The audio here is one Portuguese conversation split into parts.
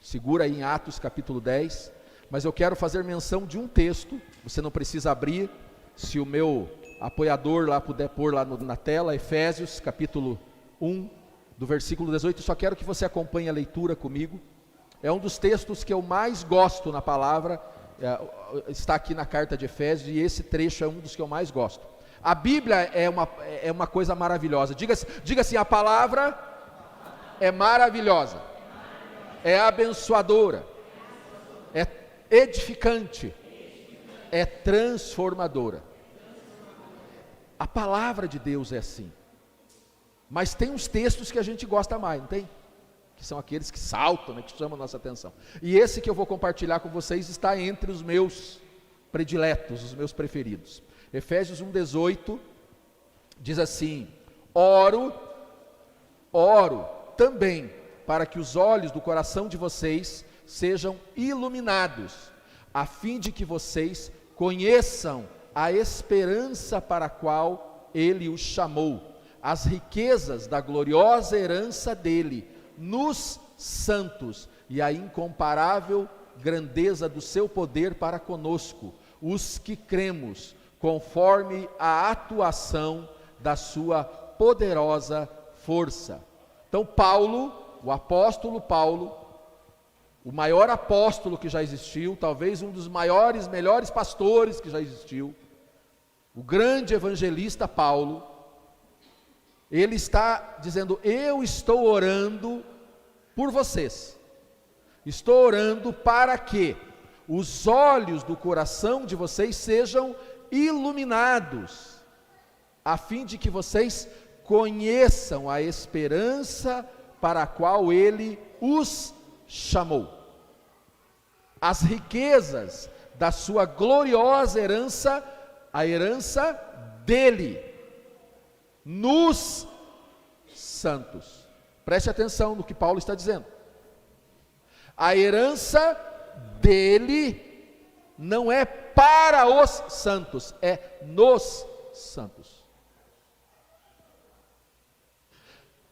segura aí em Atos capítulo 10, mas eu quero fazer menção de um texto, você não precisa abrir, se o meu apoiador lá puder pôr lá na tela, Efésios capítulo 1, do versículo 18, só quero que você acompanhe a leitura comigo. É um dos textos que eu mais gosto na palavra, está aqui na carta de Efésios, e esse trecho é um dos que eu mais gosto. A Bíblia é uma coisa maravilhosa, diga assim, a palavra é maravilhosa, é abençoadora, é edificante, é transformadora. A palavra de Deus é assim. Mas tem uns textos que a gente gosta mais, não tem? Que são aqueles que saltam, né, que chamam a nossa atenção. E esse que eu vou compartilhar com vocês está entre os meus prediletos, os meus preferidos. Efésios 1,18 diz assim: oro também para que os olhos do coração de vocês sejam iluminados, a fim de que vocês conheçam a esperança para a qual Ele os chamou, as riquezas da gloriosa herança dele nos santos e a incomparável grandeza do seu poder para conosco, os que cremos, conforme a atuação da sua poderosa força. Então Paulo, o apóstolo Paulo, o maior apóstolo que já existiu, talvez um dos maiores, melhores pastores que já existiu, o grande evangelista Paulo, ele está dizendo: eu estou orando por vocês, estou orando para que os olhos do coração de vocês sejam iluminados, a fim de que vocês conheçam a esperança para a qual Ele os chamou, as riquezas da sua gloriosa herança, a herança dele, nos santos. Preste atenção no que Paulo está dizendo. A herança dele não é para os santos, é nos santos.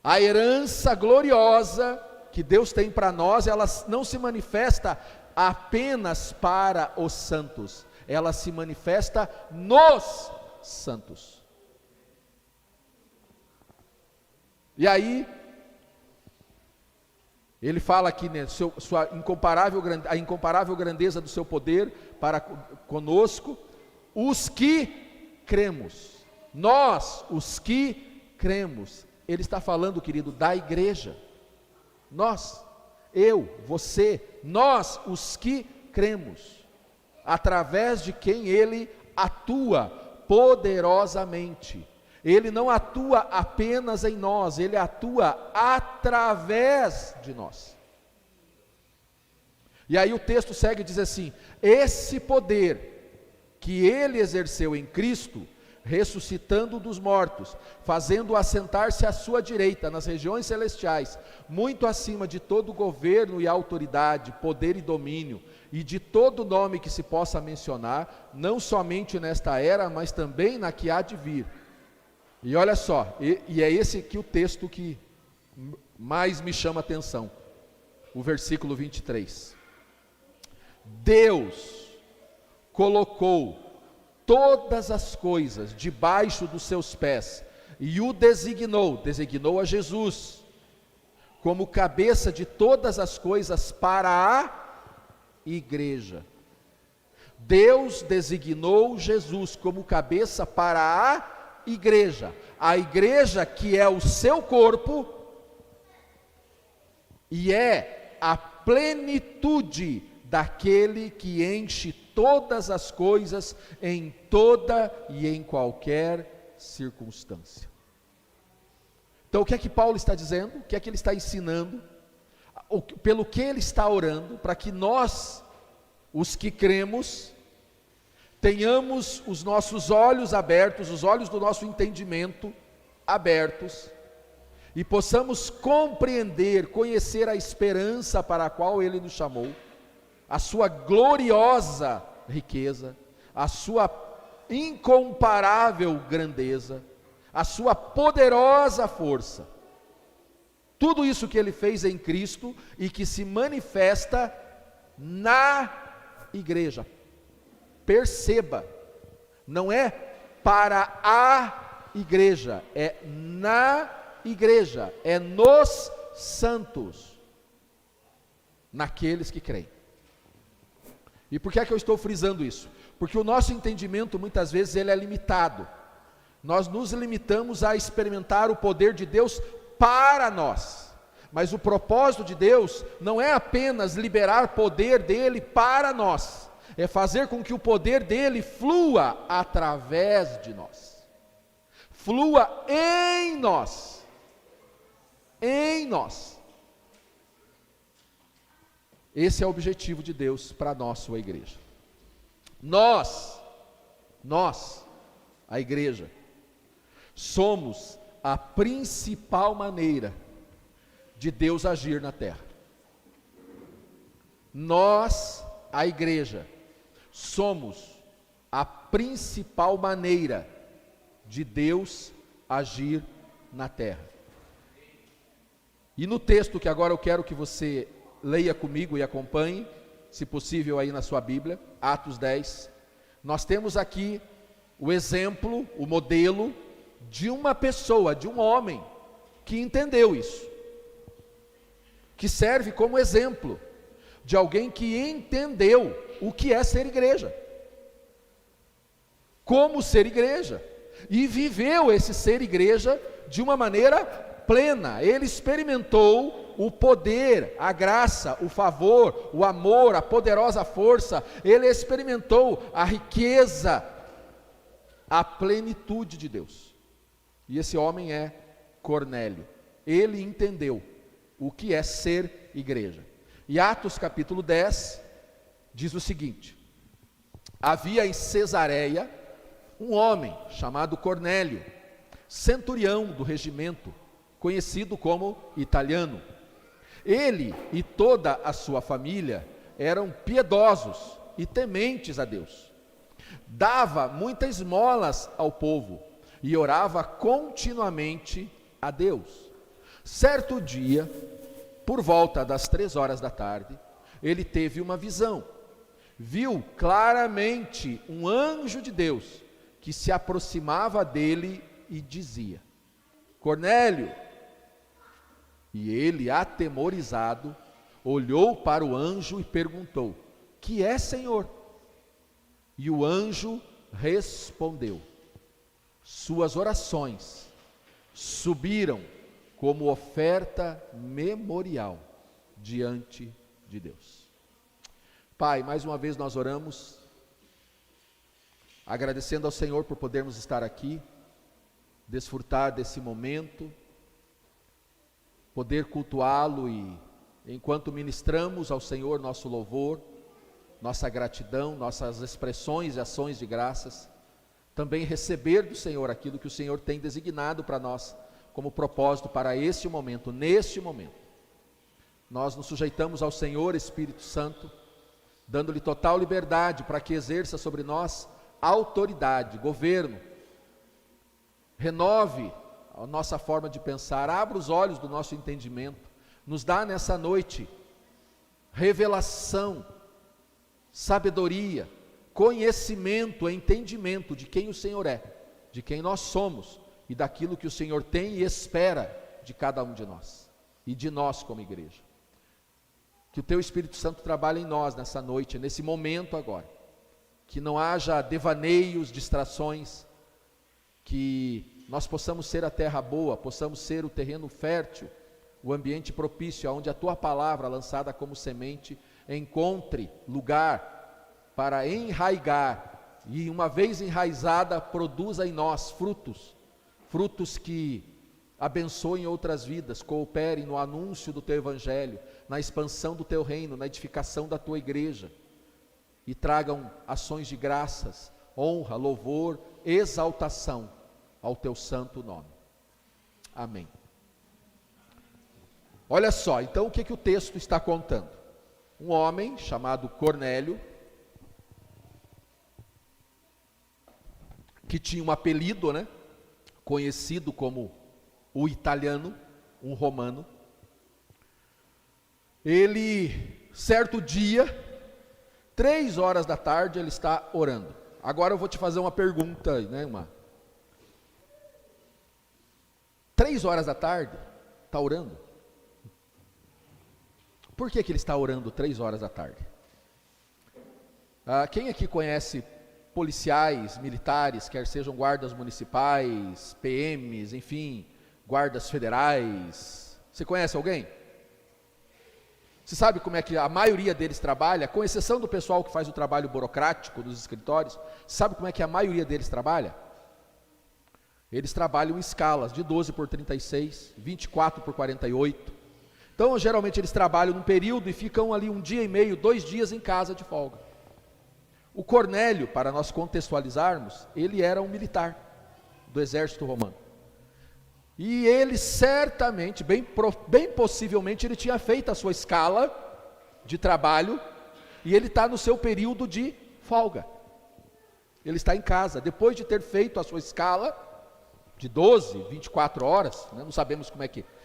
A herança gloriosa que Deus tem para nós, ela não se manifesta apenas para os santos, ela se manifesta nos santos. E aí, ele fala aqui, né, a incomparável grandeza do seu poder para conosco, os que cremos. Nós, os que cremos. Ele está falando, querido, da igreja. Nós, eu, você, nós, os que cremos, através de quem Ele atua poderosamente. Ele não atua apenas em nós, Ele atua através de nós. E aí o texto segue e diz assim: esse poder que Ele exerceu em Cristo, ressuscitando dos mortos, fazendo-o assentar-se à sua direita, nas regiões celestiais, muito acima de todo governo e autoridade, poder e domínio, e de todo nome que se possa mencionar, não somente nesta era, mas também na que há de vir. E olha só, e é esse aqui o texto que mais me chama a atenção, o versículo 23. Deus colocou todas as coisas debaixo dos seus pés, e o designou a Jesus, como cabeça de todas as coisas para a igreja. Deus designou Jesus como cabeça para a igreja que é o seu corpo, e é a plenitude daquele que enche todas as coisas em toda e em qualquer circunstância. Então o que é que Paulo está dizendo? O que é que ele está ensinando? Pelo que ele está orando? Para que nós, os que cremos, tenhamos os nossos olhos abertos, os olhos do nosso entendimento abertos, e possamos compreender, conhecer a esperança para a qual Ele nos chamou, a sua gloriosa riqueza, a sua incomparável grandeza, a sua poderosa força. Tudo isso que ele fez em Cristo e que se manifesta na igreja. Perceba, não é para a igreja, é na igreja, é nos santos, naqueles que creem. E por que é que eu estou frisando isso? Porque o nosso entendimento muitas vezes ele é limitado. Nós nos limitamos a experimentar o poder de Deus para nós. Mas o propósito de Deus não é apenas liberar poder dele para nós, é fazer com que o poder dele flua através de nós, flua em nós, em nós. Esse é o objetivo de Deus para nós, sua igreja. Nós, a igreja, somos a principal maneira de Deus agir na terra. Nós, a igreja, somos a principal maneira de Deus agir na terra. E no texto que agora eu quero que você leia comigo e acompanhe, se possível aí na sua Bíblia, Atos 10, nós temos aqui o exemplo, o modelo de uma pessoa, de um homem que entendeu isso, que serve como exemplo de alguém que entendeu o que é ser igreja, como ser igreja, e viveu esse ser igreja de uma maneira plena. Ele experimentou o poder, a graça, o favor, o amor, a poderosa força. Ele experimentou a riqueza, a plenitude de Deus. E esse homem é Cornélio. Ele entendeu o que é ser igreja. E Atos capítulo 10 diz o seguinte: havia em Cesareia um homem chamado Cornélio, centurião do regimento, conhecido como italiano. Ele e toda a sua família eram piedosos e tementes a Deus. Dava muitas esmolas ao povo e orava continuamente a Deus. Certo dia, por volta das 3 horas da tarde, ele teve uma visão. Viu claramente um anjo de Deus que se aproximava dele e dizia: Cornélio. E ele, atemorizado, olhou para o anjo e perguntou: que é, Senhor? E o anjo respondeu: suas orações subiram como oferta memorial diante de Deus. Pai, mais uma vez nós oramos, agradecendo ao Senhor por podermos estar aqui, desfrutar desse momento, poder cultuá-lo e, enquanto ministramos ao Senhor nosso louvor, nossa gratidão, nossas expressões e ações de graças, também receber do Senhor aquilo que o Senhor tem designado para nós, como propósito para este momento, neste momento. Nós nos sujeitamos ao Senhor Espírito Santo, dando-lhe total liberdade para que exerça sobre nós autoridade, governo, renove a nossa forma de pensar, abra os olhos do nosso entendimento, nos dá nessa noite revelação, sabedoria, conhecimento, entendimento de quem o Senhor é, de quem nós somos e daquilo que o Senhor tem e espera de cada um de nós e de nós como igreja. Que o Teu Espírito Santo trabalhe em nós nessa noite, nesse momento agora, que não haja devaneios, distrações, que nós possamos ser a terra boa, possamos ser o terreno fértil, o ambiente propício, onde a Tua palavra lançada como semente encontre lugar para enraigar, e uma vez enraizada, produza em nós frutos que abençoem outras vidas, cooperem no anúncio do Teu Evangelho, na expansão do Teu reino, na edificação da Tua igreja, e tragam ações de graças, honra, louvor, exaltação ao Teu santo nome. Amém. Olha só, então o que o texto está contando? Um homem chamado Cornélio, que tinha um apelido, conhecido como o italiano, um romano, ele, certo dia, 3 horas da tarde, ele está orando. Agora eu vou te fazer uma pergunta, né, 3 horas da tarde, está orando? Por que ele está orando 3 horas da tarde? Quem aqui conhece policiais, militares, quer sejam guardas municipais, PMs, enfim, guardas federais? Você conhece alguém? Você sabe como é que a maioria deles trabalha, com exceção do pessoal que faz o trabalho burocrático dos escritórios? Sabe como é que a maioria deles trabalha? Eles trabalham em escalas de 12 por 36, 24 por 48. Então, geralmente eles trabalham num período e ficam ali 1 dia e meio, 2 dias em casa de folga. O Cornélio, para nós contextualizarmos, ele era um militar do exército romano. E ele certamente, bem possivelmente, ele tinha feito a sua escala de trabalho e ele está no seu período de folga. Ele está em casa, depois de ter feito a sua escala de 12, 24 horas, né, não sabemos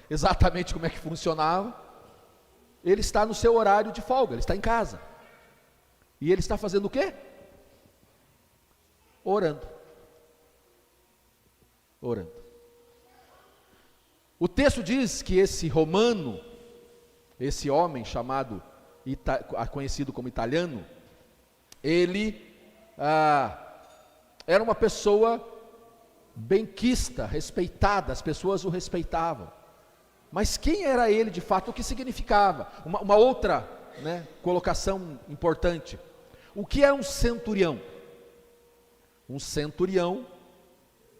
exatamente como é que funcionava, ele está no seu horário de folga, ele está em casa. E ele está fazendo o quê? Orando. Orando. O texto diz que esse romano, esse homem chamado, conhecido como italiano, ele era uma pessoa benquista, respeitada, as pessoas o respeitavam. Mas quem era ele de fato? O que significava? Uma outra, né, colocação importante. O que é um centurião? Um centurião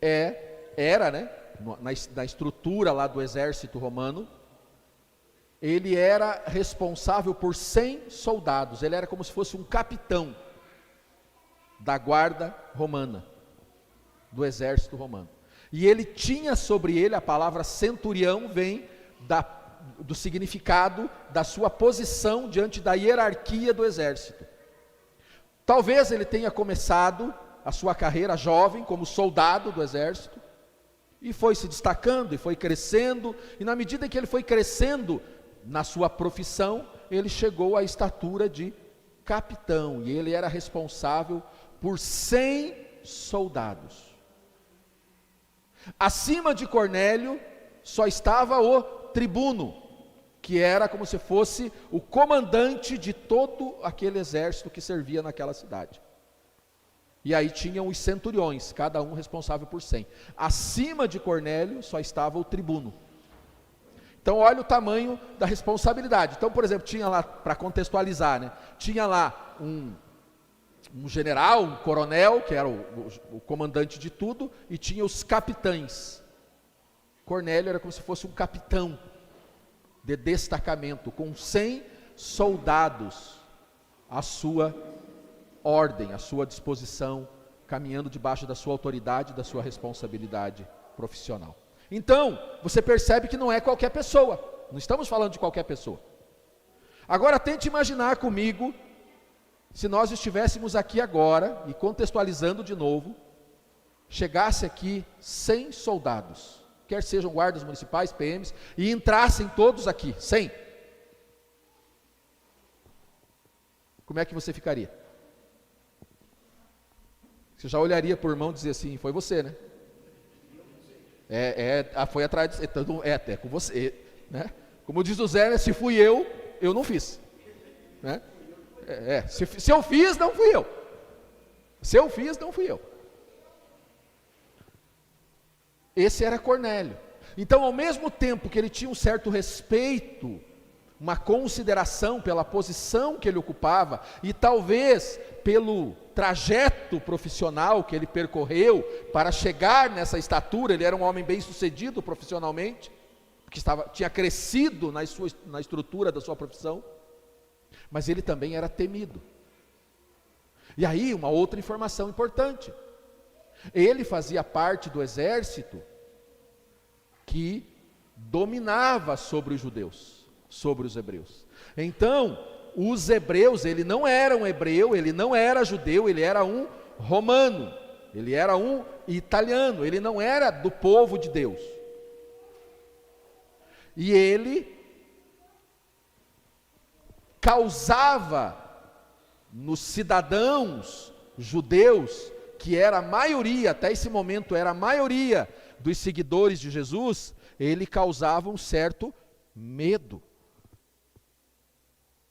era, né, na estrutura lá do exército romano, ele era responsável por 100 soldados, ele era como se fosse um capitão da guarda romana, do exército romano. E ele tinha sobre ele, a palavra centurião vem do significado da sua posição diante da hierarquia do exército. Talvez ele tenha começado a sua carreira jovem como soldado do exército, e foi se destacando, e foi crescendo, e na medida que ele foi crescendo na sua profissão, ele chegou à estatura de capitão, e ele era responsável por 100 soldados. Acima de Cornélio só estava o tribuno, que era como se fosse o comandante de todo aquele exército que servia naquela cidade. E aí tinham os centuriões, cada um responsável por 100. Acima de Cornélio só estava o tribuno. Então olha o tamanho da responsabilidade. Então, por exemplo, tinha lá, para contextualizar, né, tinha lá um general, um coronel, que era o comandante de tudo, e tinha os capitães. Cornélio era como se fosse um capitão de destacamento, com 100 soldados à sua ordem, à sua disposição, caminhando debaixo da sua autoridade, da sua responsabilidade profissional. Então, você percebe que não é qualquer pessoa, não estamos falando de qualquer pessoa. Agora tente imaginar comigo, se nós estivéssemos aqui agora, e contextualizando de novo, chegasse aqui 100 soldados, quer sejam guardas municipais, PMs, e entrassem todos aqui, 100. Como é que você ficaria? Você já olharia para o irmão e dizia assim, foi você, né? Foi atrás, é com você, né? Como diz o Zé, se fui eu não fiz, né? Se eu fiz, não fui eu. Se eu fiz, não fui eu. Esse era Cornélio. Então, ao mesmo tempo que ele tinha um certo respeito, uma consideração pela posição que ele ocupava, e talvez pelo trajeto profissional que ele percorreu para chegar nessa estatura, ele era um homem bem sucedido profissionalmente, porque tinha crescido na estrutura da sua profissão, mas ele também era temido. E aí, uma outra informação importante, ele fazia parte do exército que dominava sobre os judeus, sobre os hebreus. Então, os hebreus, ele não era um hebreu, ele não era judeu, ele era um romano, ele era um italiano, ele não era do povo de Deus. E ele causava nos cidadãos judeus, que era a maioria, até esse momento era a maioria dos seguidores de Jesus, ele causava um certo medo.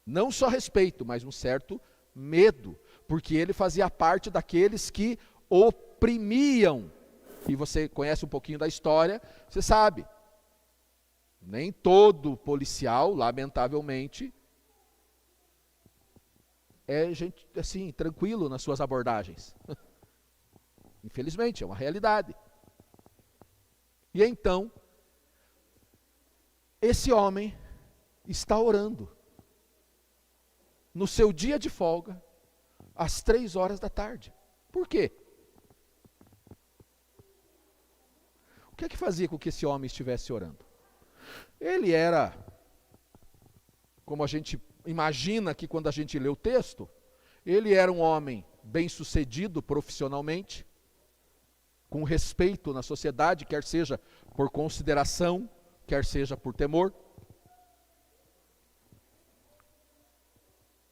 Não só respeito, mas um certo medo, porque ele fazia parte daqueles que oprimiam. E você conhece um pouquinho da história, você sabe. Nem todo policial, lamentavelmente, é gente assim, tranquilo nas suas abordagens. Infelizmente, é uma realidade. E então, esse homem está orando no seu dia de folga, às 3h. Por quê? O que é que fazia com que esse homem estivesse orando? Ele era, como a gente imagina que quando a gente lê o texto, ele era um homem bem-sucedido profissionalmente, com respeito na sociedade, quer seja por consideração, quer seja por temor.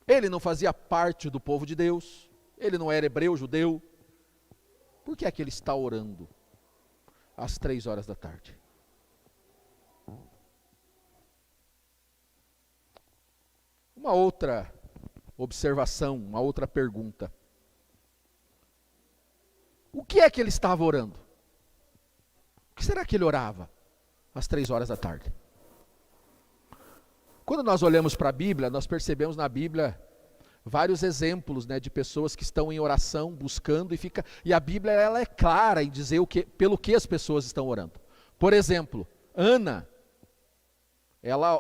Ele não fazia parte do povo de Deus, ele não era hebreu, judeu. Por que é que ele está orando às 3h? Uma outra observação, uma outra pergunta. O que é que ele estava orando? O que será que ele orava às 3h? Quando nós olhamos para a Bíblia, nós percebemos na Bíblia vários exemplos, né, de pessoas que estão em oração, buscando, e a Bíblia ela é clara em dizer pelo que as pessoas estão orando. Por exemplo, Ana,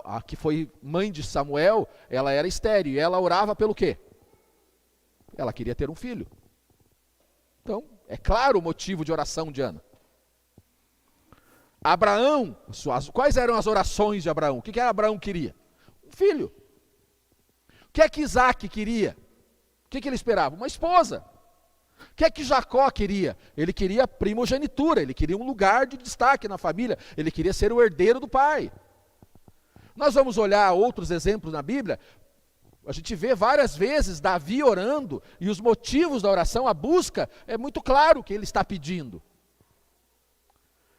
a que foi mãe de Samuel, ela era estéril, e ela orava pelo quê? Ela queria ter um filho. Então, é claro o motivo de oração de Ana. Abraão, quais eram as orações de Abraão? O que Abraão queria? Um filho. O que é que Isaac queria? O que ele esperava? Uma esposa. O que é que Jacó queria? Ele queria primogenitura, ele queria um lugar de destaque na família, ele queria ser o herdeiro do pai. Nós vamos olhar outros exemplos na Bíblia, a gente vê várias vezes Davi orando, e os motivos da oração, a busca, é muito claro o que ele está pedindo.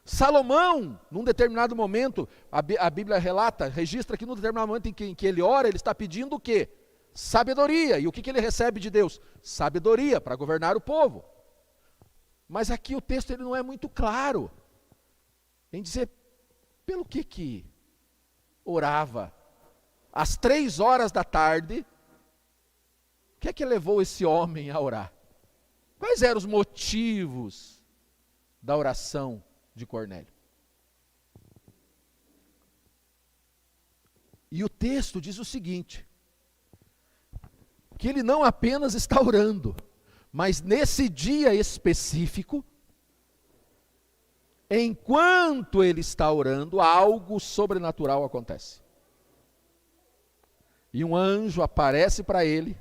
Salomão, num determinado momento, a Bíblia registra que num determinado momento em que ele ora, ele está pedindo o quê? Sabedoria. E o que ele recebe de Deus? Sabedoria para governar o povo. Mas aqui o texto ele não é muito claro em dizer pelo que orava. Às 3h, o que é que levou esse homem a orar? Quais eram os motivos da oração de Cornélio? E o texto diz o seguinte, que ele não apenas está orando, mas nesse dia específico, enquanto ele está orando, algo sobrenatural acontece. E um anjo aparece para ele,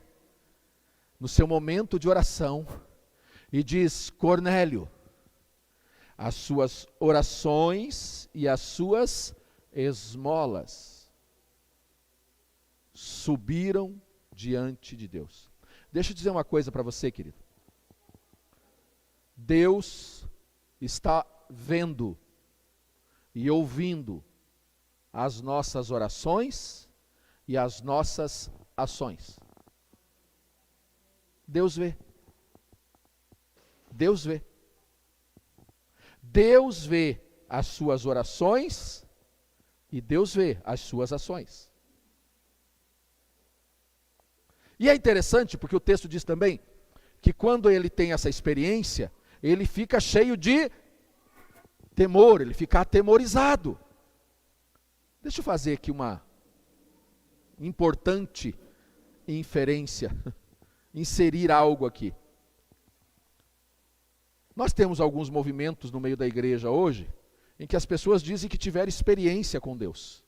no seu momento de oração, e diz: Cornélio, as suas orações e as suas esmolas subiram diante de Deus. Deixa eu dizer uma coisa para você, querido. Deus está vendo e ouvindo as nossas orações e as nossas ações. Deus vê. Deus vê. Deus vê as suas orações e Deus vê as suas ações. E é interessante porque o texto diz também que quando ele tem essa experiência, ele fica cheio de temor, ele fica atemorizado. Deixa eu fazer aqui uma importante inferência, inserir algo aqui. Nós temos alguns movimentos no meio da igreja hoje, em que as pessoas dizem que tiveram experiência com Deus.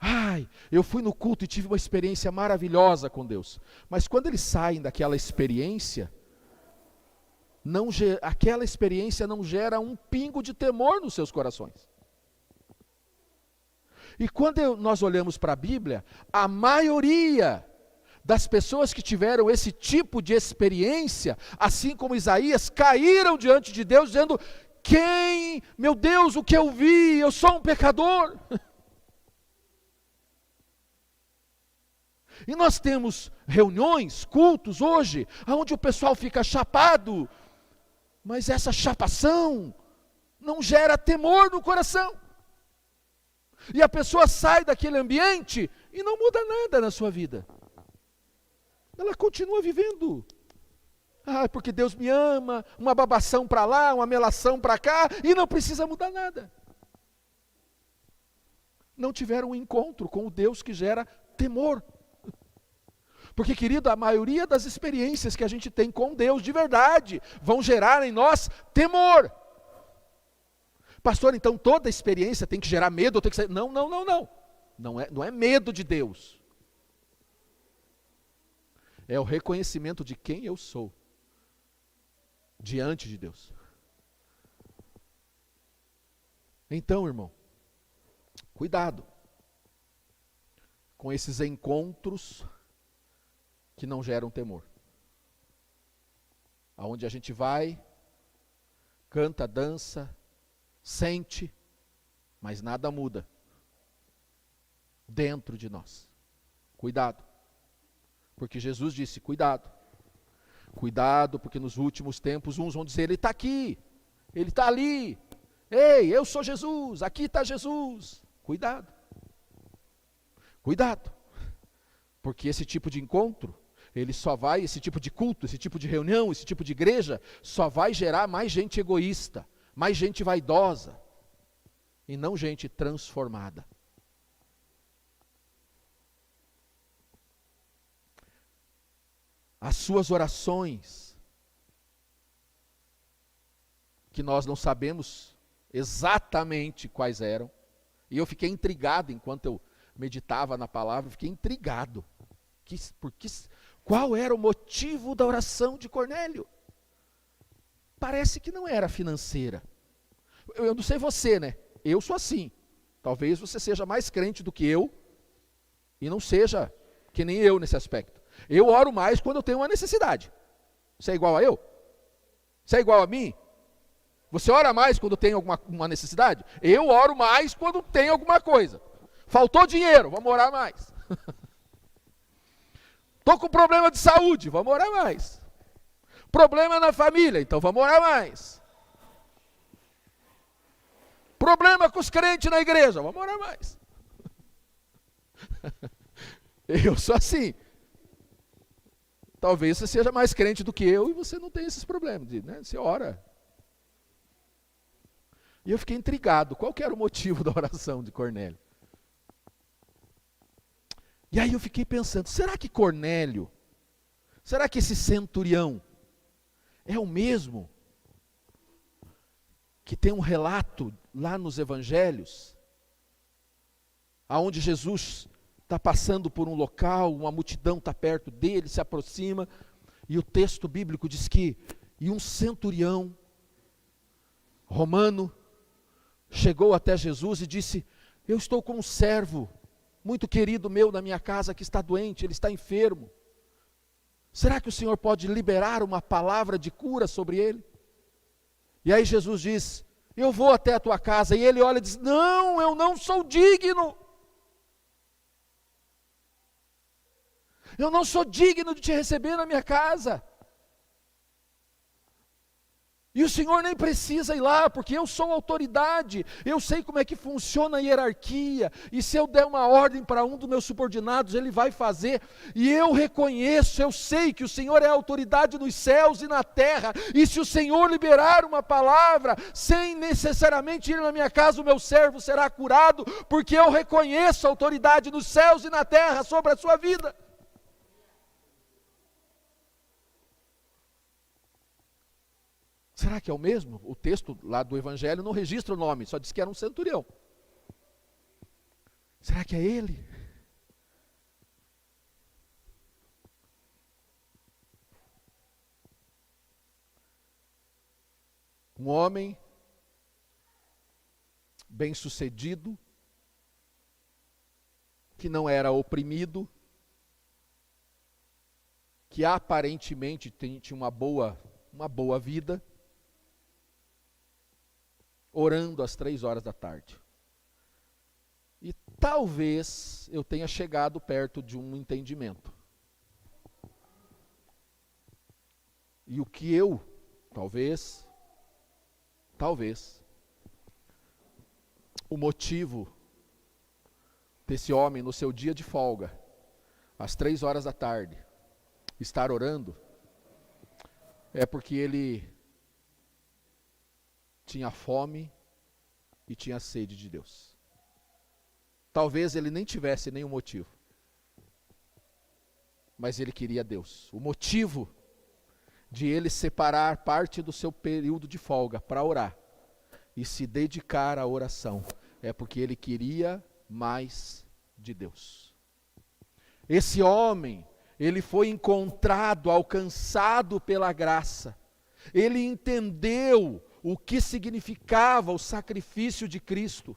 Ai, eu fui no culto e tive uma experiência maravilhosa com Deus. Mas quando eles saem daquela experiência, aquela experiência não gera um pingo de temor nos seus corações. E quando nós olhamos para a Bíblia, a maioria das pessoas que tiveram esse tipo de experiência, assim como Isaías, caíram diante de Deus dizendo: meu Deus, o que eu vi, eu sou um pecador. E nós temos reuniões, cultos hoje, onde o pessoal fica chapado, mas essa chapação não gera temor no coração. E a pessoa sai daquele ambiente e não muda nada na sua vida. Ela continua vivendo. Porque Deus me ama, uma babação para lá, uma melação para cá, e não precisa mudar nada. Não tiveram um encontro com o Deus que gera temor. Porque, querido, a maioria das experiências que a gente tem com Deus, de verdade, vão gerar em nós temor. Pastor, então toda experiência tem que gerar medo? Tem que ser... Não. Não é medo de Deus. É o reconhecimento de quem eu sou diante de Deus. Então, irmão, cuidado com esses encontros que não geram temor. Aonde a gente vai, canta, dança, sente, mas nada muda dentro de nós. Cuidado, porque Jesus disse: cuidado, porque nos últimos tempos uns vão dizer: ele está aqui, ele está ali, ei, eu sou Jesus, aqui está Jesus. Cuidado, porque esse tipo de encontro, esse tipo de culto, esse tipo de reunião, esse tipo de igreja, só vai gerar mais gente egoísta, mais gente vaidosa, e não gente transformada. As suas orações, que nós não sabemos exatamente quais eram, e eu fiquei intrigado enquanto eu meditava na palavra, fiquei intrigado. Qual era o motivo da oração de Cornélio? Parece que não era financeira. Eu não sei você, né? Eu sou assim. Talvez você seja mais crente do que eu, e não seja que nem eu nesse aspecto. Eu oro mais quando eu tenho uma necessidade. Você é igual a eu? Você é igual a mim? Você ora mais quando tem uma necessidade? Eu oro mais quando tem alguma coisa. Faltou dinheiro, vamos orar mais. Estou com problema de saúde, vamos orar mais. Problema na família, então vamos orar mais. Problema com os crentes na igreja, vamos orar mais. Eu sou assim. Talvez você seja mais crente do que eu e você não tem esses problemas, né? Você ora. E eu fiquei intrigado, qual que era o motivo da oração de Cornélio? E aí eu fiquei pensando, será que Cornélio, será que esse centurião é o mesmo que tem um relato lá nos evangelhos, aonde Jesus está passando por um local, uma multidão está perto dele, se aproxima, e o texto bíblico diz que, e um centurião romano chegou até Jesus e disse: eu estou com um servo muito querido meu na minha casa que está doente, ele está enfermo. Será que o Senhor pode liberar uma palavra de cura sobre ele? E aí Jesus diz: eu vou até a tua casa. E ele olha e diz: não, eu não sou digno. Eu não sou digno de te receber na minha casa. E o Senhor nem precisa ir lá, porque eu sou autoridade, eu sei como é que funciona a hierarquia, e se eu der uma ordem para um dos meus subordinados, ele vai fazer, e eu reconheço, eu sei que o Senhor é autoridade nos céus e na terra, e se o Senhor liberar uma palavra, sem necessariamente ir na minha casa, o meu servo será curado, porque eu reconheço a autoridade nos céus e na terra sobre a sua vida. Será que é o mesmo? O texto lá do Evangelho não registra o nome, só diz que era um centurião. Será que é ele? Um homem bem-sucedido, que não era oprimido, que aparentemente tinha uma boa vida, orando às 3 horas da tarde. E talvez eu tenha chegado perto de um entendimento. E o que eu, talvez, o motivo desse homem no seu dia de folga, às 3 horas da tarde, estar orando, é porque ele tinha fome e tinha sede de Deus. Talvez ele nem tivesse nenhum motivo, mas ele queria Deus. O motivo de ele separar parte do seu período de folga para orar e se dedicar à oração é porque ele queria mais de Deus. Esse homem, ele foi encontrado, alcançado pela graça. Ele entendeu o que significava o sacrifício de Cristo.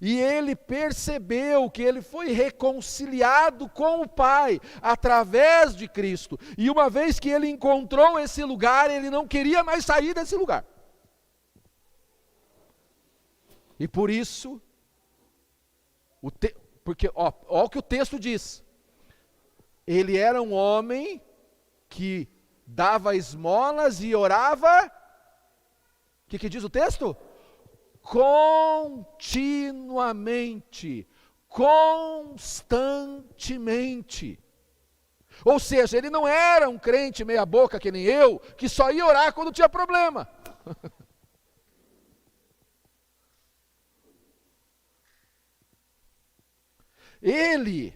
E ele percebeu que ele foi reconciliado com o Pai através de Cristo. E uma vez que ele encontrou esse lugar, ele não queria mais sair desse lugar. E por isso, porque ó o que o texto diz. Ele era um homem que dava esmolas e orava. O que diz o texto? Continuamente, constantemente. Ou seja, ele não era um crente meia boca que nem eu, que só ia orar quando tinha problema. Ele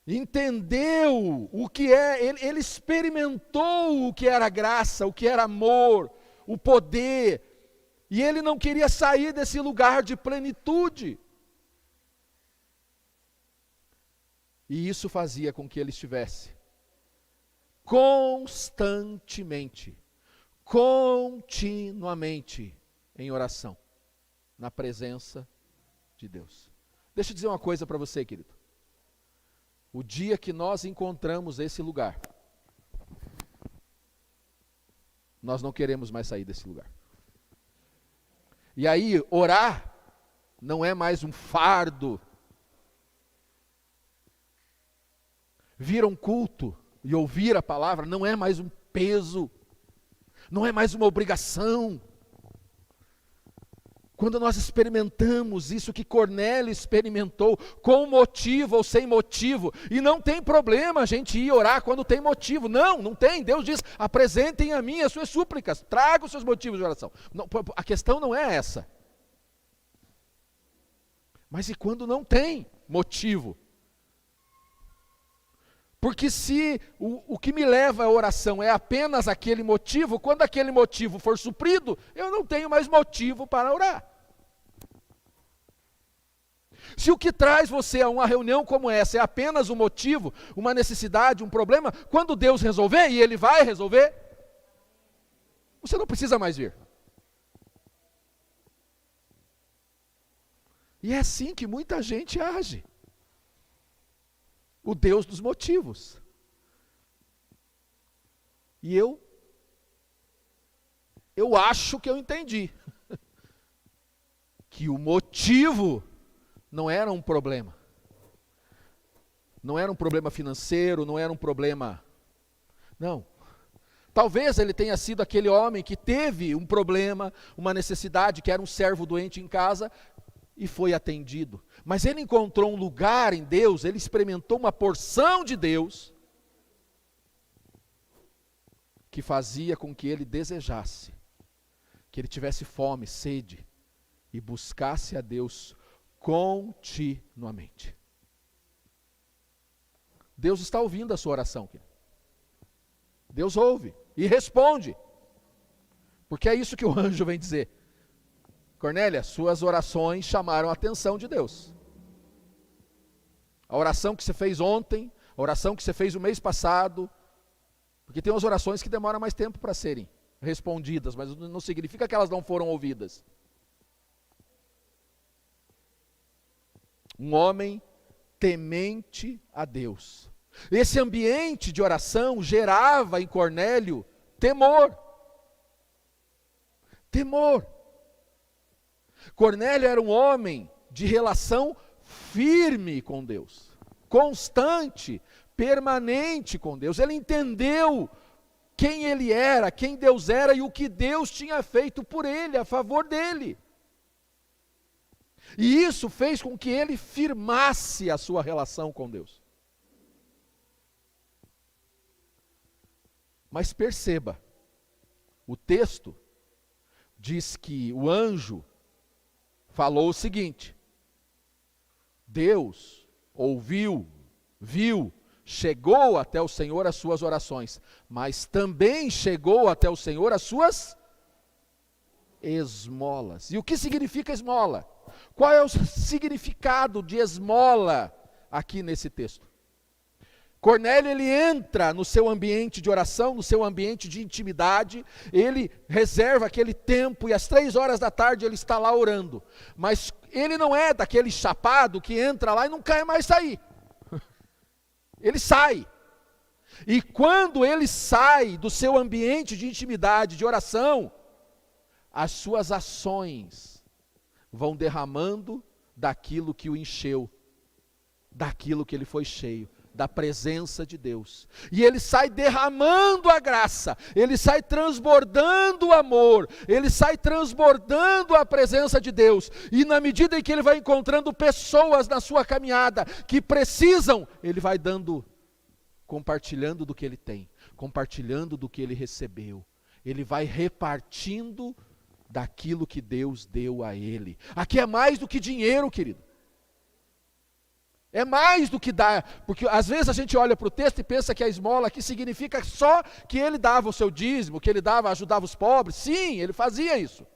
entendeu o que ele experimentou o que era graça, o que era amor, o poder, e ele não queria sair desse lugar de plenitude. E isso fazia com que ele estivesse constantemente, continuamente em oração, na presença de Deus. Deixa eu dizer uma coisa para você, querido. O dia que nós encontramos esse lugar, nós não queremos mais sair desse lugar. E aí, orar não é mais um fardo. Vir a um culto e ouvir a palavra não é mais um peso, não é mais uma obrigação. Quando nós experimentamos isso que Cornélio experimentou, com motivo ou sem motivo, e não tem problema a gente ir orar quando tem motivo, não tem. Deus diz, apresentem a mim as suas súplicas, traga os seus motivos de oração. Não, a questão não é essa. Mas e quando não tem motivo? Porque se o que me leva à oração é apenas aquele motivo, quando aquele motivo for suprido, eu não tenho mais motivo para orar. Se o que traz você a uma reunião como essa é apenas um motivo, uma necessidade, um problema, quando Deus resolver, e Ele vai resolver, você não precisa mais vir. E é assim que muita gente age. O Deus dos motivos. E eu acho que eu entendi. Que o motivo não era um problema. Não era um problema financeiro, não era um problema... Não. Talvez ele tenha sido aquele homem que teve um problema, uma necessidade, que era um servo doente em casa, e foi atendido. Mas ele encontrou um lugar em Deus, ele experimentou uma porção de Deus, que fazia com que ele desejasse, que ele tivesse fome, sede, e buscasse a Deus continuamente. Deus está ouvindo a sua oração, querido. Deus ouve e responde, porque é isso que o anjo vem dizer. Cornélia, suas orações chamaram a atenção de Deus. A oração que você fez ontem, a oração que você fez o mês passado, porque tem umas orações que demoram mais tempo para serem respondidas, mas não significa que elas não foram ouvidas. Um homem temente a Deus. Esse ambiente de oração gerava em Cornélio temor. Temor. Cornélio era um homem de relação firme com Deus, constante, permanente com Deus. Ele entendeu quem ele era, quem Deus era e o que Deus tinha feito por ele, a favor dele. E isso fez com que ele firmasse a sua relação com Deus. Mas perceba, o texto diz que o anjo falou o seguinte: Deus ouviu, viu, chegou até o Senhor as suas orações, mas também chegou até o Senhor as suas esmolas. E o que significa esmola? Qual é o significado de esmola aqui nesse texto? Cornélio, ele entra no seu ambiente de oração, no seu ambiente de intimidade, ele reserva aquele tempo e às 3 horas da tarde ele está lá orando. Mas ele não é daquele chapado que entra lá e não quer mais sair. Ele sai. E quando ele sai do seu ambiente de intimidade, de oração, as suas ações vão derramando daquilo que o encheu, daquilo que ele foi cheio, da presença de Deus. E ele sai derramando a graça, ele sai transbordando o amor, ele sai transbordando a presença de Deus. E na medida em que ele vai encontrando pessoas na sua caminhada que precisam, ele vai dando, compartilhando do que ele tem, compartilhando do que ele recebeu. Ele vai repartindo daquilo que Deus deu a ele. Aqui é mais do que dinheiro, querido. É mais do que dar, porque às vezes a gente olha para o texto e pensa que a esmola aqui significa só que ele dava o seu dízimo, que ele dava, ajudava os pobres. Sim, ele fazia isso.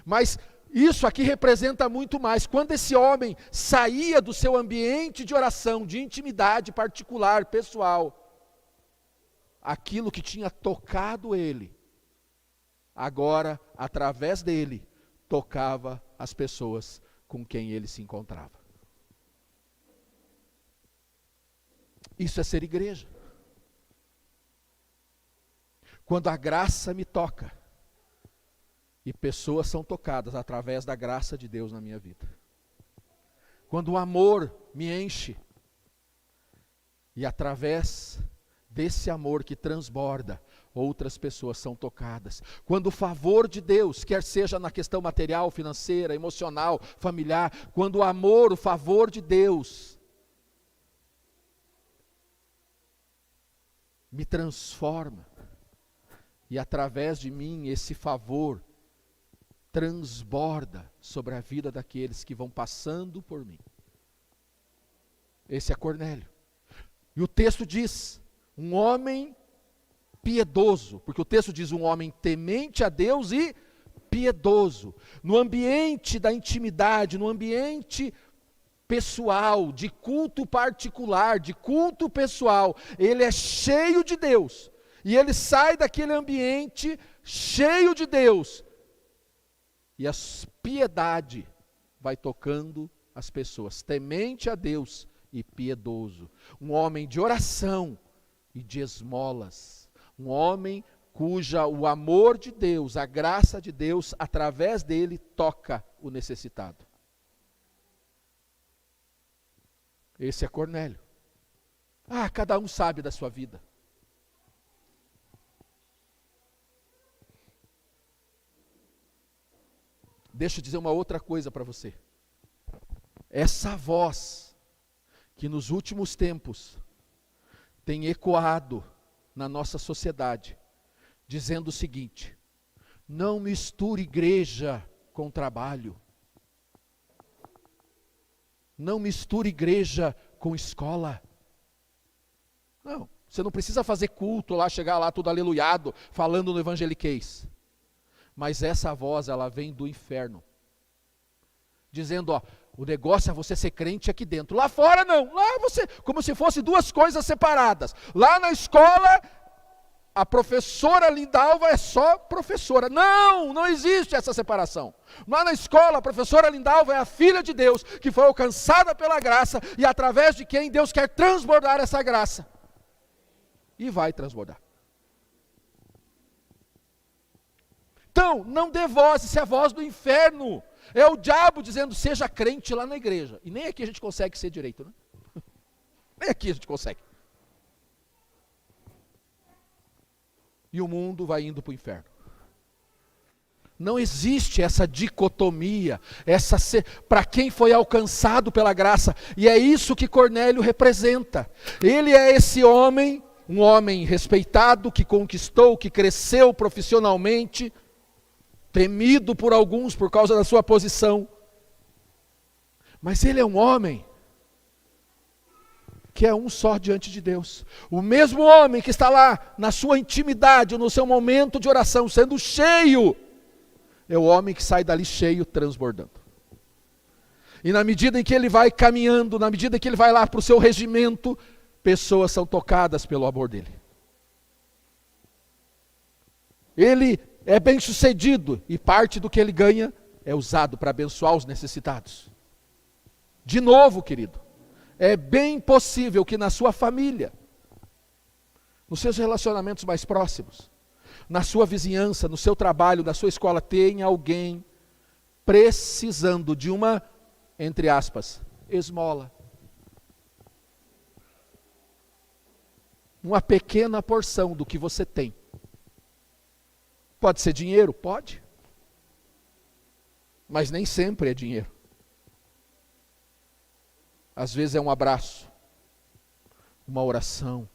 Mas isso aqui representa muito mais. Quando esse homem saía do seu ambiente de oração, de intimidade particular, pessoal, aquilo que tinha tocado ele, agora, através dele, tocava as pessoas com quem ele se encontrava. Isso é ser igreja. Quando a graça me toca, e pessoas são tocadas através da graça de Deus na minha vida. Quando o amor me enche, e através desse amor que transborda, outras pessoas são tocadas. Quando o favor de Deus, quer seja na questão material, financeira, emocional, familiar, quando o amor, o favor de Deus me transforma, e através de mim esse favor transborda sobre a vida daqueles que vão passando por mim. Esse é Cornélio. E o texto diz, um homem piedoso, porque o texto diz um homem temente a Deus e piedoso. No ambiente da intimidade, no ambiente pessoal, de culto particular, de culto pessoal, ele é cheio de Deus, e ele sai daquele ambiente cheio de Deus, e a piedade vai tocando as pessoas, temente a Deus e piedoso, um homem de oração e de esmolas, um homem cuja o amor de Deus, a graça de Deus, através dele toca o necessitado. Esse é Cornélio. Cada um sabe da sua vida. Deixa eu dizer uma outra coisa para você. Essa voz que nos últimos tempos tem ecoado na nossa sociedade, dizendo o seguinte: não misture igreja com trabalho. Não misture igreja com escola. Não, você não precisa fazer culto lá, chegar lá tudo aleluiado, falando no evangeliquez. Mas essa voz, ela vem do inferno, dizendo, o negócio é você ser crente aqui dentro. Lá fora não, lá você, como se fossem duas coisas separadas. Lá na escola a professora Lindalva é só professora. Não, não existe essa separação. Lá na escola, a professora Lindalva é a filha de Deus, que foi alcançada pela graça, e através de quem Deus quer transbordar essa graça. E vai transbordar. Então, não dê voz, isso é a voz do inferno. É o diabo dizendo, seja crente lá na igreja. E nem aqui a gente consegue ser direito, né? Nem aqui a gente consegue. E o mundo vai indo para o inferno. Não existe essa dicotomia, para quem foi alcançado pela graça. E é isso que Cornélio representa. Ele é esse homem, um homem respeitado, que conquistou, que cresceu profissionalmente, temido por alguns por causa da sua posição. Mas ele é um homem que é um só diante de Deus. O mesmo homem que está lá na sua intimidade, no seu momento de oração, sendo cheio, é o homem que sai dali cheio, transbordando. E na medida em que ele vai caminhando, na medida que ele vai lá para o seu regimento, pessoas são tocadas pelo amor dele. Ele é bem sucedido e parte do que ele ganha é usado para abençoar os necessitados. De novo, querido, é bem possível que na sua família, nos seus relacionamentos mais próximos, na sua vizinhança, no seu trabalho, na sua escola, tenha alguém precisando de uma, entre aspas, esmola. Uma pequena porção do que você tem. Pode ser dinheiro? Pode. Mas nem sempre é dinheiro. Às vezes é um abraço, uma oração,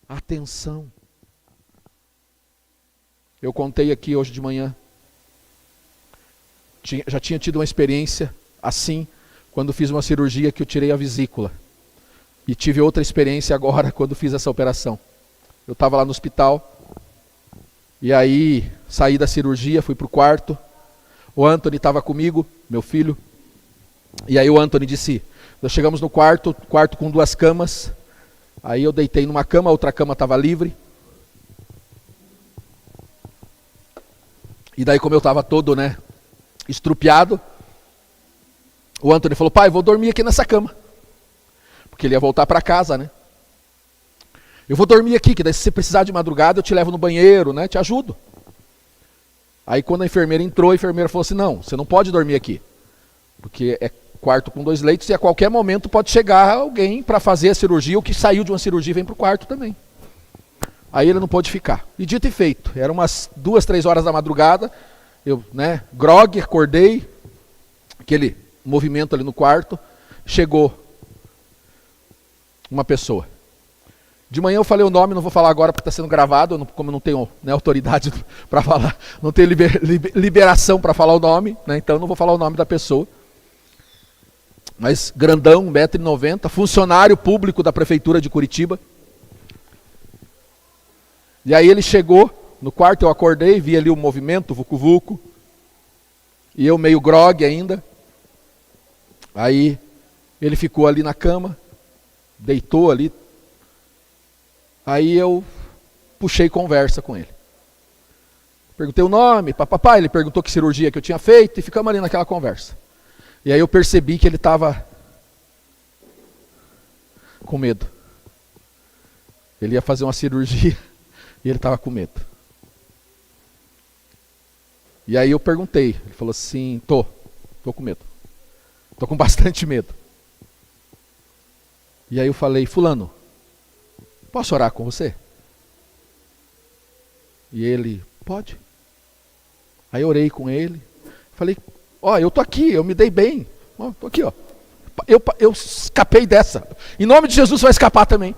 atenção. Eu contei aqui hoje de manhã, já tinha tido uma experiência assim, quando fiz uma cirurgia que eu tirei a vesícula. E tive outra experiência agora, quando fiz essa operação. Eu estava lá no hospital, e aí saí da cirurgia, fui para o quarto. O Anthony estava comigo, meu filho. E aí o Anthony disse, nós chegamos no quarto com 2 camas. Aí eu deitei numa cama, a outra cama estava livre. E daí, como eu estava todo, estrupiado, o Anthony falou, pai, vou dormir aqui nessa cama. Porque ele ia voltar para casa, né? Eu vou dormir aqui, que daí se você precisar de madrugada, eu te levo no banheiro, te ajudo. Aí quando a enfermeira entrou, a enfermeira falou assim, não, você não pode dormir aqui. Porque é quarto com 2 leitos e a qualquer momento pode chegar alguém para fazer a cirurgia, ou que saiu de uma cirurgia e vem para o quarto também. Aí ele não pôde ficar. E dito e feito, eram umas 2, 3 horas da madrugada, eu, grog, acordei, aquele movimento ali no quarto, chegou uma pessoa. De manhã eu falei o nome, não vou falar agora porque está sendo gravado, como eu não tenho autoridade para falar, não tenho liberação para falar o nome, então eu não vou falar o nome da pessoa. Mas grandão, 1,90 m, funcionário público da prefeitura de Curitiba. E aí ele chegou no quarto, eu acordei, vi ali o movimento, o vucu-vucu, e eu meio grogue ainda. Aí ele ficou ali na cama, deitou ali. Aí eu puxei conversa com ele. Perguntei o nome, papai, ele perguntou que cirurgia que eu tinha feito, e ficamos ali naquela conversa. E aí eu percebi que ele estava com medo. Ele ia fazer uma cirurgia e ele estava com medo. E aí eu perguntei, ele falou assim, tô com medo. Tô com bastante medo. E aí eu falei, fulano, posso orar com você? E ele, pode. Aí eu orei com ele, falei, eu tô aqui, eu me dei bem, tô aqui, eu escapei dessa, em nome de Jesus você vai escapar também,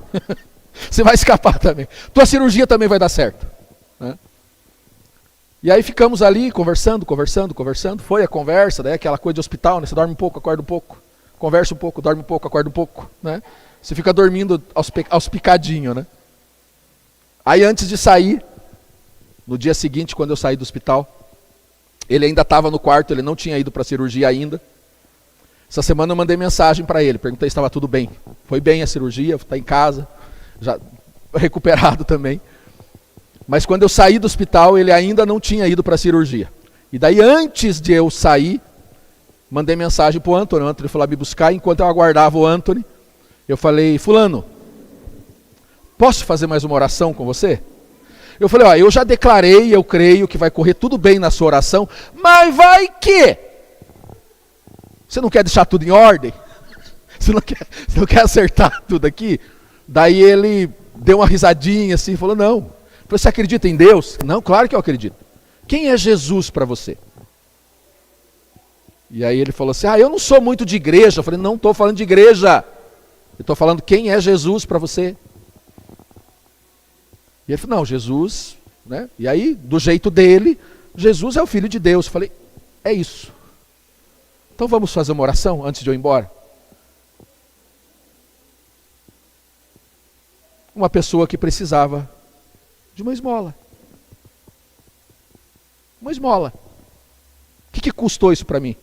você vai escapar também, tua cirurgia também vai dar certo, E aí ficamos ali conversando, foi a conversa, daí aquela coisa de hospital, você dorme um pouco, acorda um pouco, conversa um pouco, dorme um pouco, acorda um pouco, Você fica dormindo aos picadinhos, Aí antes de sair, no dia seguinte, quando eu saí do hospital, ele ainda estava no quarto, ele não tinha ido para a cirurgia ainda. Essa semana eu mandei mensagem para ele, perguntei se estava tudo bem. Foi bem a cirurgia, está em casa, já recuperado também. Mas quando eu saí do hospital, ele ainda não tinha ido para a cirurgia. E daí, antes de eu sair, mandei mensagem para o Anthony. O Anthony foi lá me buscar. Enquanto eu aguardava o Anthony, eu falei: fulano, posso fazer mais uma oração com você? Eu falei: ó, eu já declarei, eu creio que vai correr tudo bem na sua oração, mas vai que? Você não quer deixar tudo em ordem? Você não quer acertar tudo aqui? Daí ele deu uma risadinha assim e falou: não. Você acredita em Deus? Não, claro que eu acredito. Quem é Jesus para você? E aí ele falou assim: eu não sou muito de igreja. Eu falei: não estou falando de igreja. Eu estou falando quem é Jesus para você. E ele falou: não, Jesus, né? E aí, do jeito dele, Jesus é o Filho de Deus. Eu falei: é isso. Então vamos fazer uma oração antes de eu ir embora? Uma pessoa que precisava de uma esmola. Uma esmola. O que custou isso para mim?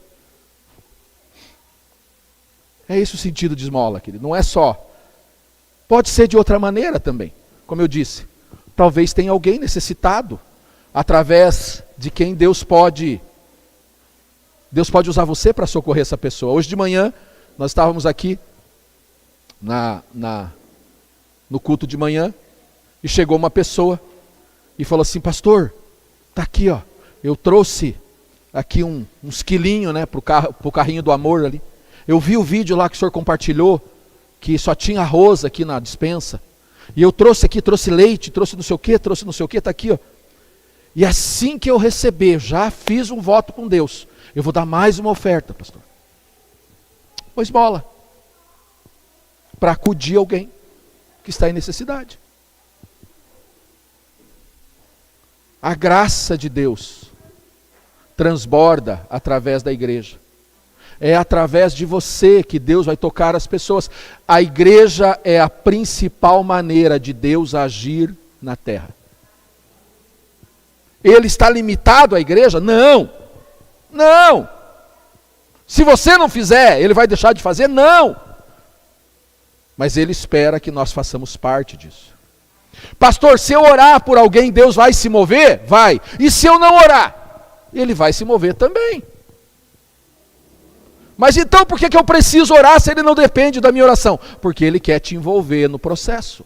É esse o sentido de esmola, querido. Não é só. Pode ser de outra maneira também. Como eu disse, talvez tenha alguém necessitado, através de quem Deus pode usar você para socorrer essa pessoa. Hoje de manhã, nós estávamos aqui no culto de manhã, e chegou uma pessoa e falou assim: pastor, está aqui, ó, eu trouxe aqui uns quilinhos, né, pro carrinho do amor ali. Eu vi o vídeo lá que o senhor compartilhou, que só tinha arroz aqui na despensa. E eu trouxe aqui, trouxe leite, trouxe não sei o que, está aqui, ó. E assim que eu receber, já fiz um voto com Deus, eu vou dar mais uma oferta, pastor. Uma esmola. Para acudir alguém que está em necessidade. A graça de Deus transborda através da igreja. É através de você que Deus vai tocar as pessoas. A igreja é a principal maneira de Deus agir na terra. Ele está limitado à igreja? Não. Não. Se você não fizer, ele vai deixar de fazer? Não. Mas ele espera que nós façamos parte disso. Pastor, se eu orar por alguém, Deus vai se mover? Vai. E se eu não orar? Ele vai se mover também. Mas então por que eu preciso orar se ele não depende da minha oração? Porque ele quer te envolver no processo.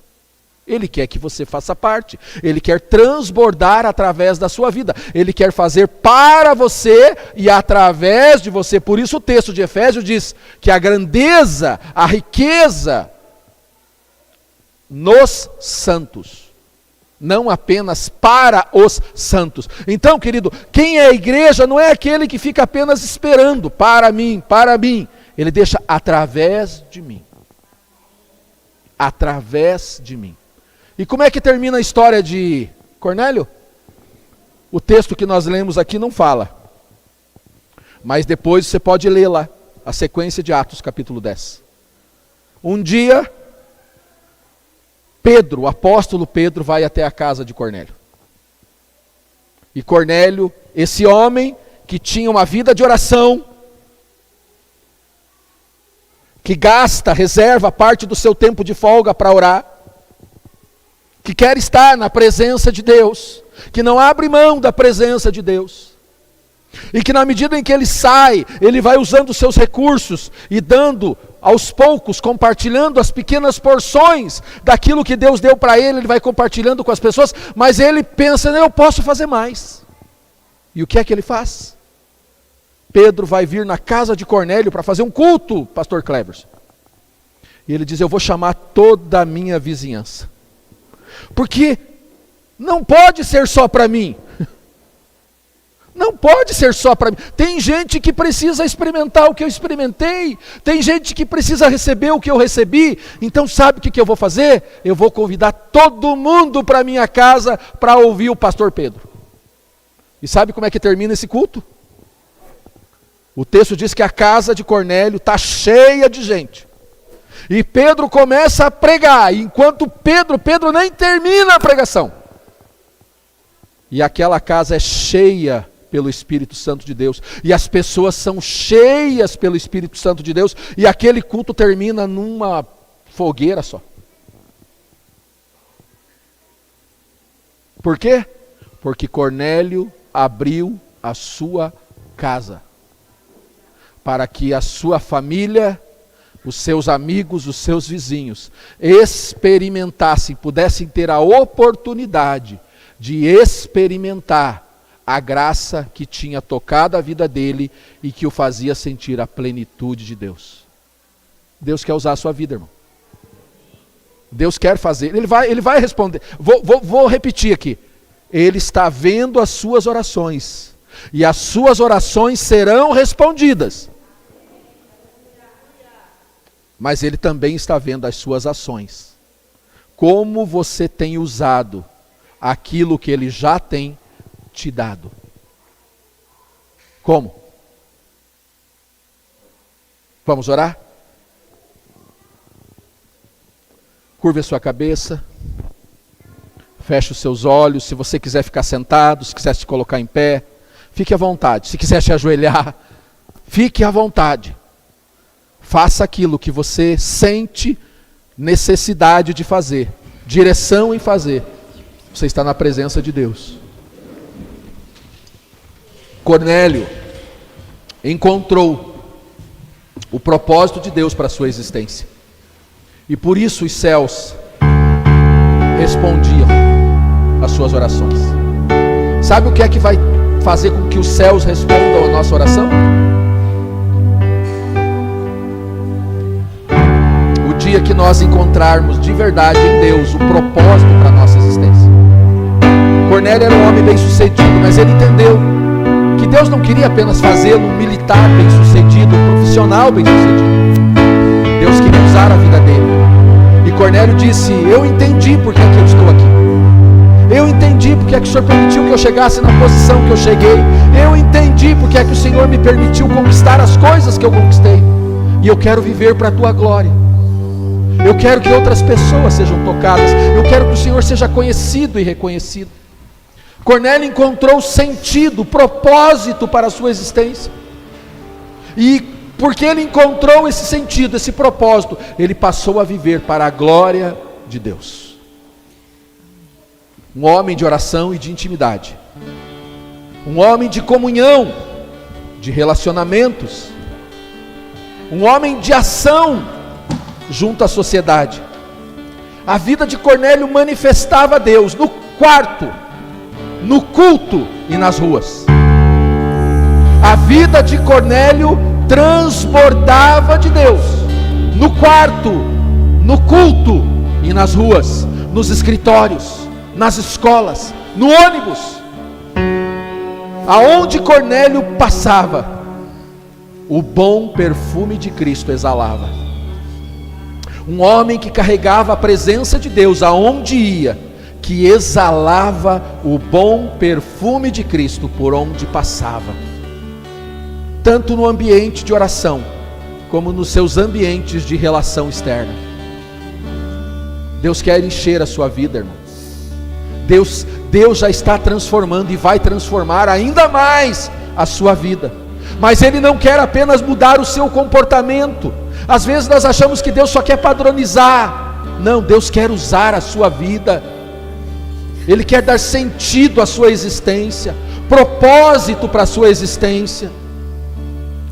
Ele quer que você faça parte. Ele quer transbordar através da sua vida. Ele quer fazer para você e através de você. Por isso o texto de Efésios diz que a grandeza, a riqueza nos santos, não apenas para os santos. Então, querido, quem é a igreja não é aquele que fica apenas esperando para mim. Ele deixa através de mim. Através de mim. E como é que termina a história de Cornélio? O texto que nós lemos aqui não fala. Mas depois você pode ler lá a sequência de Atos, capítulo 10. Um dia, Pedro, o apóstolo Pedro, vai até a casa de Cornélio. E Cornélio, esse homem que tinha uma vida de oração, que reserva parte do seu tempo de folga para orar, que quer estar na presença de Deus, que não abre mão da presença de Deus, e que na medida em que ele sai, ele vai usando os seus recursos e dando aos poucos, compartilhando as pequenas porções daquilo que Deus deu para ele, ele vai compartilhando com as pessoas, mas ele pensa: eu posso fazer mais. E o que é que ele faz? Pedro vai vir na casa de Cornélio para fazer um culto, pastor Cleverson. E ele diz: eu vou chamar toda a minha vizinhança. Porque não pode ser só para mim. Não pode ser só para mim. Tem gente que precisa experimentar o que eu experimentei. Tem gente que precisa receber o que eu recebi. Então sabe o que eu vou fazer? Eu vou convidar todo mundo para minha casa para ouvir o pastor Pedro. E sabe como é que termina esse culto? O texto diz que a casa de Cornélio está cheia de gente. E Pedro começa a pregar. E enquanto Pedro nem termina a pregação. E aquela casa é cheia pelo Espírito Santo de Deus, e as pessoas são cheias pelo Espírito Santo de Deus, e aquele culto termina numa fogueira só. Por quê? Porque Cornélio abriu a sua casa para que a sua família, os seus amigos, os seus vizinhos experimentassem, pudessem ter a oportunidade de experimentar a graça que tinha tocado a vida dele e que o fazia sentir a plenitude de Deus. Deus quer usar a sua vida, irmão. Deus quer fazer, Ele vai responder. Vou repetir aqui. Ele está vendo as suas orações, e as suas orações serão respondidas. Mas Ele também está vendo as suas ações. Como você tem usado aquilo que Ele já tem te dado. Como? Vamos orar? Curve a sua cabeça. Feche os seus olhos. Se você quiser ficar sentado, se quiser se colocar em pé, fique à vontade. Se quiser se ajoelhar, fique à vontade. Faça aquilo que você sente necessidade de fazer, direção em fazer. Você está na presença de Deus. Cornélio encontrou o propósito de Deus para a sua existência. E por isso os céus respondiam às suas orações. Sabe o que é que vai fazer com que os céus respondam à nossa oração? O dia que nós encontrarmos de verdade em Deus o propósito para a nossa existência. Cornélio era um homem bem sucedido, mas ele entendeu que Deus não queria apenas fazê-lo um militar bem sucedido, um profissional bem sucedido. Deus queria usar a vida dele. E Cornélio disse: eu entendi porque é que eu estou aqui. Eu entendi porque é que o Senhor permitiu que eu chegasse na posição que eu cheguei. Eu entendi porque é que o Senhor me permitiu conquistar as coisas que eu conquistei. E eu quero viver para a tua glória. Eu quero que outras pessoas sejam tocadas. Eu quero que o Senhor seja conhecido e reconhecido. Cornélio encontrou sentido, propósito para a sua existência. E porque ele encontrou esse sentido, esse propósito, ele passou a viver para a glória de Deus. Um homem de oração e de intimidade. Um homem de comunhão, de relacionamentos. Um homem de ação junto à sociedade. A vida de Cornélio manifestava a Deus no quarto, no culto e nas ruas. A vida de Cornélio transbordava de Deus no quarto, no culto e nas ruas, nos escritórios, nas escolas, no ônibus. Aonde Cornélio passava, o bom perfume de Cristo exalava. Um homem que carregava a presença de Deus aonde ia, que exalava o bom perfume de Cristo por onde passava. Tanto no ambiente de oração, como nos seus ambientes de relação externa. Deus quer encher a sua vida, irmão. Deus já está transformando e vai transformar ainda mais a sua vida. Mas Ele não quer apenas mudar o seu comportamento. Às vezes nós achamos que Deus só quer padronizar. Não, Deus quer usar a sua vida. Ele quer dar sentido à sua existência, propósito para a sua existência.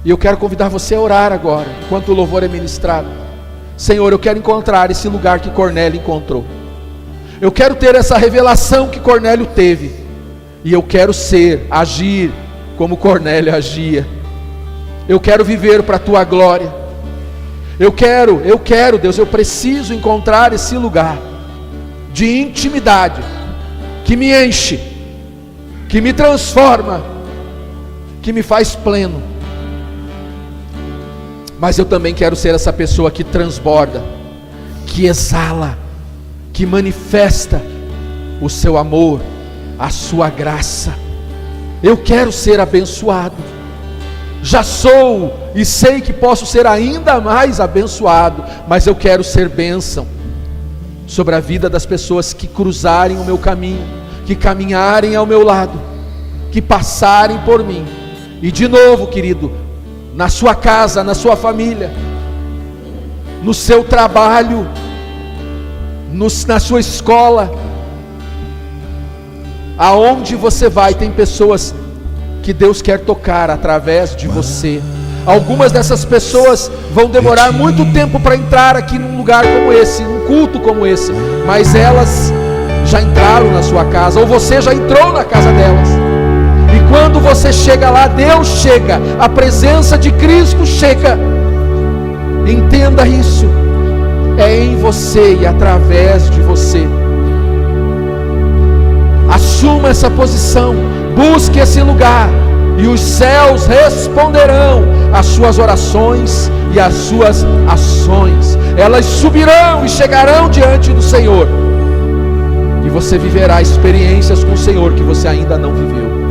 E eu quero convidar você a orar agora, enquanto o louvor é ministrado. Senhor, eu quero encontrar esse lugar que Cornélio encontrou. Eu quero ter essa revelação que Cornélio teve. E eu quero agir como Cornélio agia. Eu quero viver para a tua glória. Eu quero, Deus, eu preciso encontrar esse lugar de intimidade, que me enche, que me transforma, que me faz pleno. Mas eu também quero ser essa pessoa que transborda, que exala, que manifesta o seu amor, a sua graça. Eu quero ser abençoado. Já sou e sei que posso ser ainda mais abençoado, mas eu quero ser bênção sobre a vida das pessoas que cruzarem o meu caminho, que caminharem ao meu lado, que passarem por mim. E de novo, querido, na sua casa, na sua família, no seu trabalho, na sua escola, Aonde você vai, tem pessoas que Deus quer tocar através de você. Algumas dessas pessoas vão demorar muito tempo para entrar aqui num lugar como esse, num culto como esse, mas elas já entraram na sua casa, ou você já entrou na casa delas. E quando você chega lá, Deus chega, a presença de Cristo chega. Entenda isso, é em você e através de você. Assuma essa posição, busque esse lugar, e os céus responderão às suas orações e às suas ações. Elas subirão e chegarão diante do Senhor, e você viverá experiências com o Senhor que você ainda não viveu.